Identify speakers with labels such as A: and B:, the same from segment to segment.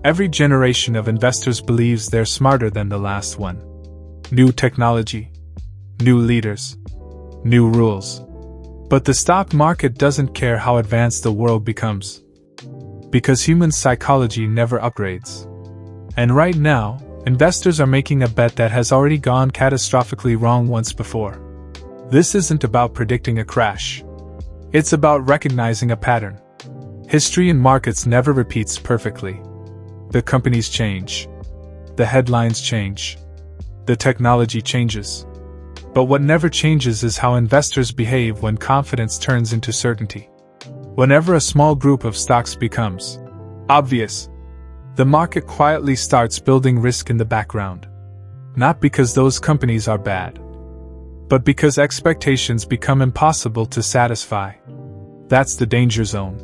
A: Every generation of investors believes they're smarter than the last one. New technology, new leaders, new rules. But the stock market doesn't care how advanced the world becomes. Because human psychology never upgrades. And right now, investors are making a bet that has already gone catastrophically wrong once before. This isn't about predicting a crash. It's about recognizing a pattern. History in markets never repeats perfectly. The companies change. The headlines change. The technology changes. But what never changes is how investors behave when confidence turns into certainty. Whenever a small group of stocks becomes obvious, the market quietly starts building risk in the background. Not because those companies are bad, but because expectations become impossible to satisfy. That's the danger zone.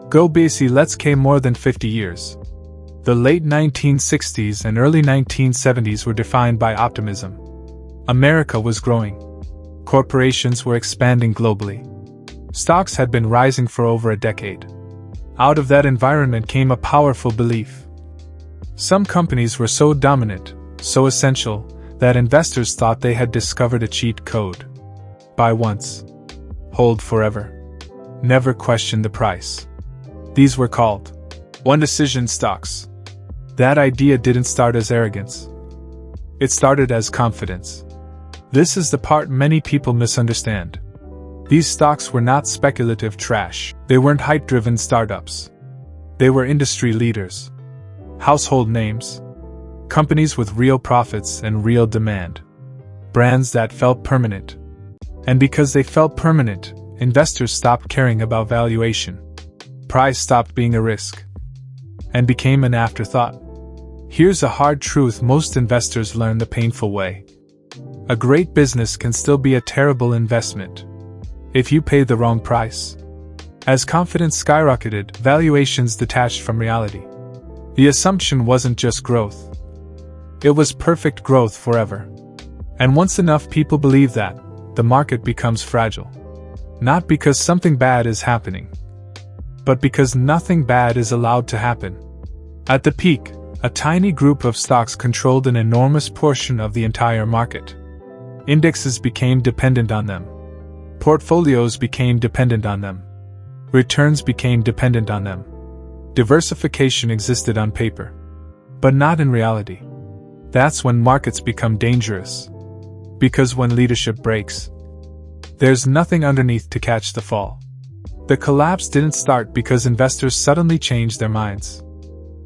A: Go BC let's K more than 50 years. The late 1960s and early 1970s were defined by optimism. America was growing. Corporations were expanding globally. Stocks had been rising for over a decade. Out of that environment came a powerful belief. Some companies were so dominant, so essential, that investors thought they had discovered a cheat code. Buy once. Hold forever. Never question the price. These were called one-decision stocks. That idea didn't start as arrogance. It started as confidence. This is the part many people misunderstand. These stocks were not speculative trash. They weren't hype-driven startups. They were industry leaders. Household names. Companies with real profits and real demand. Brands that felt permanent. And because they felt permanent, investors stopped caring about valuation. Price stopped being a risk. And became an afterthought. Here's a hard truth most investors learn the painful way. A great business can still be a terrible investment if you pay the wrong price. As confidence skyrocketed, valuations detached from reality. The assumption wasn't just growth. It was perfect growth forever. And once enough people believe that, the market becomes fragile. Not because something bad is happening, but because nothing bad is allowed to happen. At the peak, a tiny group of stocks controlled an enormous portion of the entire market. Indexes became dependent on them. Portfolios became dependent on them. Returns became dependent on them. Diversification existed on paper, but not in reality. That's when markets become dangerous. Because when leadership breaks, there's nothing underneath to catch the fall. The collapse didn't start because investors suddenly changed their minds.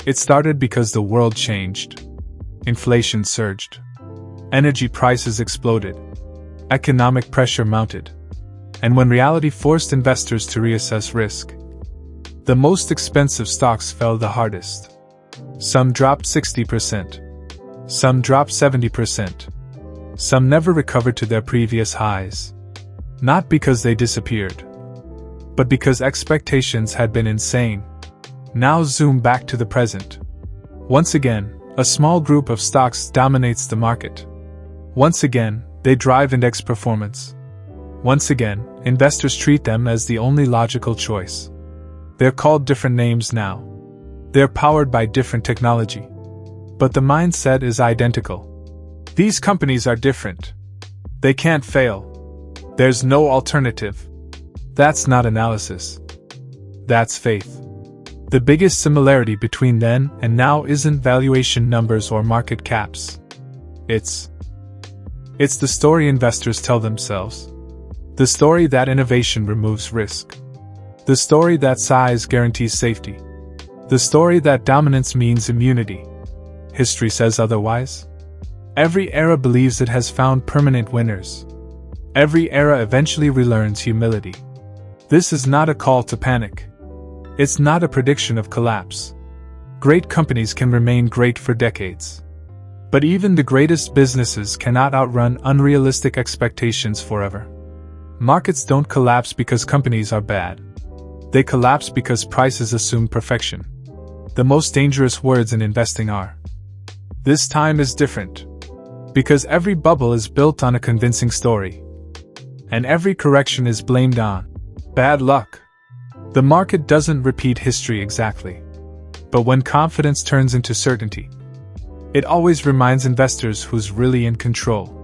A: It started because the world changed. Inflation surged. Energy prices exploded. Economic pressure mounted. And when reality forced investors to reassess risk, the most expensive stocks fell the hardest. Some dropped 60%. Some dropped 70%. Some never recovered to their previous highs. Not because they disappeared, but because expectations had been insane. Now zoom back to the present. Once again, a small group of stocks dominates the market. Once again, they drive index performance. Once again, investors treat them as the only logical choice. They're called different names now. They're powered by different technology. But the mindset is identical. These companies are different. They can't fail. There's no alternative. That's not analysis. That's faith. The biggest similarity between then and now isn't valuation numbers or market caps. It's the story investors tell themselves. The story that innovation removes risk. The story that size guarantees safety. The story that dominance means immunity. History says otherwise. Every era believes it has found permanent winners. Every era eventually relearns humility. This is not a call to panic. It's not a prediction of collapse. Great companies can remain great for decades. But even the greatest businesses cannot outrun unrealistic expectations forever. Markets don't collapse because companies are bad. They collapse because prices assume perfection. The most dangerous words in investing are, "This time is different." Because every bubble is built on a convincing story. And every correction is blamed on bad luck. The market doesn't repeat history exactly. But when confidence turns into certainty, it always reminds investors who's really in control.